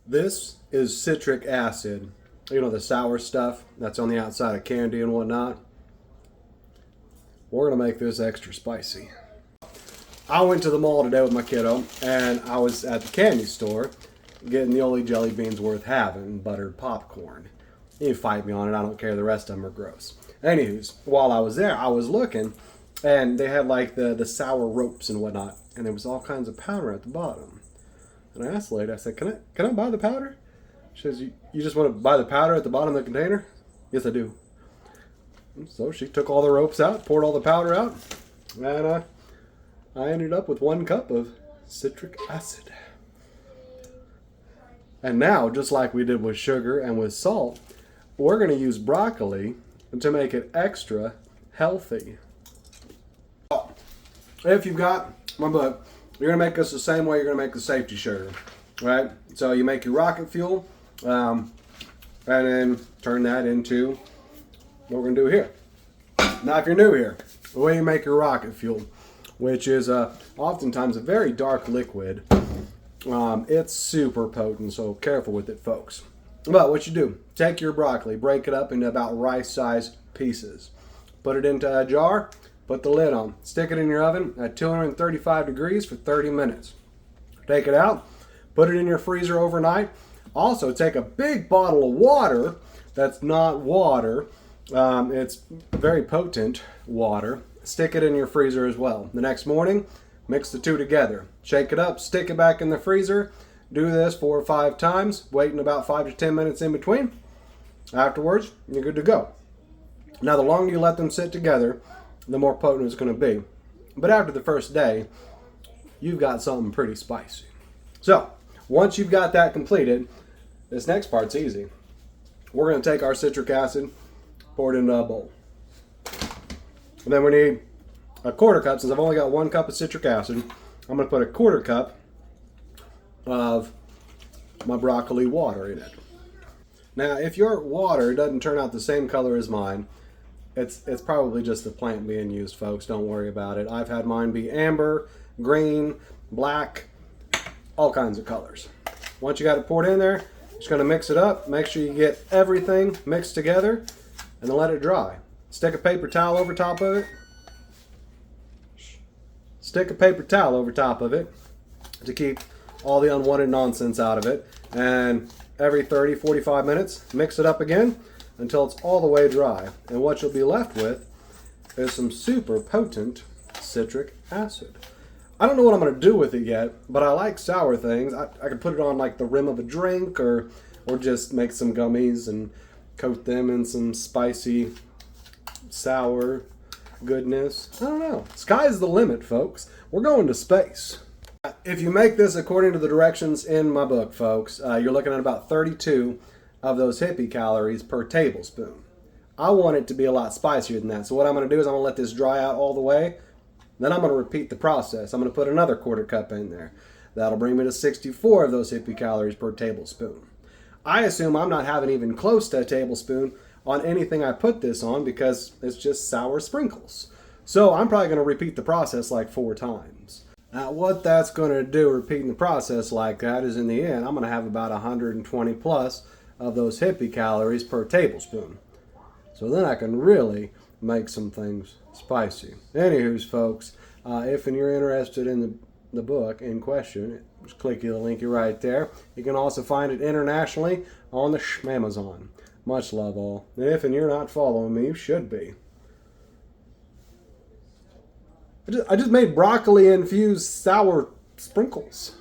This is citric acid. You know, the sour stuff that's on the outside of candy and whatnot. We're going to make this extra spicy. I went to the mall today with my kiddo, and I was at the candy store getting the only jelly beans worth having, buttered popcorn. You can fight me on it, I don't care, the rest of them are gross. Anywho's, while I was there, I was looking, and they had like the sour ropes and whatnot, and there was all kinds of powder at the bottom. And I asked the lady, I said, can I buy the powder? She says, you just want to buy the powder at the bottom of the container? Yes, I do. So she took all the ropes out, poured all the powder out, and I ended up with 1 cup of citric acid. And now, just like we did with sugar and with salt, we're going to use broccoli to make it extra healthy. If you've got my book, you're going to make this the same way you're going to make the safety sugar, right? So you make your rocket fuel, and then turn that into what we're going to do here. Now, if you're new here, the way you make your rocket fuel, which is oftentimes a very dark liquid, it's super potent, so careful with it, folks. But what you do, take your broccoli, break it up into about rice-sized pieces. Put it into a jar, put the lid on. Stick it in your oven at 235 degrees for 30 minutes. Take it out, put it in your freezer overnight. Also, take a big bottle of water that's not water. It's very potent water. Stick it in your freezer as well. The next morning, mix the two together. Shake it up, stick it back in the freezer. Do this 4 or 5 times, waiting about 5 to 10 minutes in between. Afterwards, you're good to go. Now, the longer you let them sit together, the more potent it's going to be. But after the first day, you've got something pretty spicy. So, once you've got that completed, this next part's easy. We're going to take our citric acid, pour it into a bowl. And then we need a 1/4 cup. Since I've only got 1 cup of citric acid, I'm going to put a 1/4 cup of my broccoli water in it. Now, if your water doesn't turn out the same color as mine, it's probably just the plant being used, folks. Don't worry about it. I've had mine be amber, green, black, all kinds of colors. Once you got it poured in there, just going to mix it up. Make sure you get everything mixed together, and then let it dry. Stick a paper towel over top of it. Stick a paper towel over top of it to keep all the unwanted nonsense out of it. And every 30-45 minutes, mix it up again until it's all the way dry. And what you'll be left with is some super potent citric acid. I don't know what I'm going to do with it yet, but I like sour things. I could put it on like the rim of a drink, or just make some gummies and coat them in some spicy sour goodness. I don't know. Sky's the limit, folks. We're going to space. If you make this according to the directions in my book, folks, you're looking at about 32 of those hippie calories per tablespoon. I want it to be a lot spicier than that. So what I'm going to do is I'm going to let this dry out all the way. Then I'm going to repeat the process. I'm going to put another 1/4 cup in there. That'll bring me to 64 of those hippie calories per tablespoon. I assume I'm not having even close to a tablespoon on anything I put this on because it's just sour sprinkles. So I'm probably going to repeat the process like 4 times. Now what that's going to do, repeating the process like that, is in the end I'm going to have about 120 plus of those hippie calories per tablespoon. So then I can really make some things spicy. Anywho's, folks, if you're interested in the book in question, just click the linky right there. You can also find it internationally on the Amazon. Much love all. And if you're not following me, you should be. I just made broccoli infused sour sprinkles.